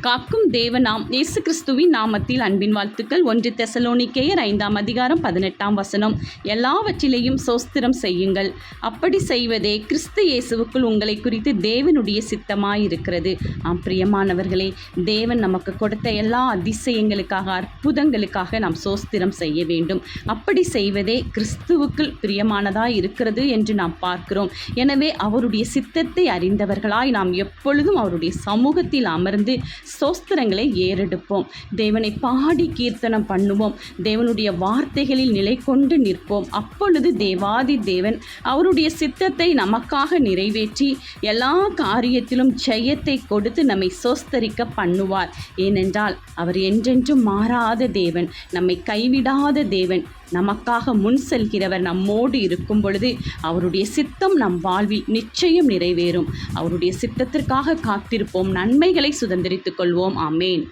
காக்கும் தேவனாம் இயேசு கிறிஸ்துவின் நாமத்தில் அன்பின் வாழ்த்துக்கள். 1 தெசலோனிக்கேயர் 5ஆம் அதிகாரம் 18ஆம் வசனம். எல்லாவற்றிலேயும் சோஸ்திரம் செய்யுங்கள், அப்படி செய்வதே கிறிஸ்து இயேசுவுக்குள் உங்களை குறித்து தேவனுடைய சித்தமாயிருக்கிறது. பிரியமானவர்களே, தேவன் நமக்கு கொடுத்த எல்லா அதிசயங்களுக்காக, அற்புதங்களுக்காக நாம் சோஸ்திரம் செய்ய வேண்டும். அப்படி செய்வதே கிறிஸ்துவுக்குள் பிரியமானதாய் இருக்கிறது என்று நாம் பார்க்கிறோம். எனவே அவருடைய சித்தத்தை அறிந்தவர்களாய் நாம் எப்பொழுதும் அவருடைய சமூகத்தில் அமர்ந்து சோஸ்திரங்களை ஏறெடுப்போம். தேவனை பாடி கீர்த்தனம் பண்ணுவோம். தேவனுடைய வார்த்தைகளில் நிலை கொண்டு நிற்போம். அப்பொழுது தேவாதி தேவன் அவருடைய சித்தத்தை நமக்காக நிறைவேற்றி எல்லா காரியத்திலும் ஜெயத்தை கொடுத்து நம்மை சோஸ்தரிக்க பண்ணுவார். ஏனென்றால் அவர் என்றென்றும் மாறாத தேவன், நம்மை கைவிடாத தேவன். நமக்காக முன் செல்கிறவர் நம்மோடு இருக்கும் பொழுது அவருடைய சித்தம் நம் வாழ்வில் நிச்சயம் நிறைவேறும். அவருடைய சித்தத்திற்காக காத்திருப்போம். நன்மைகளை சுதந்திரித்துக் கொள்வோம். ஆமேன்.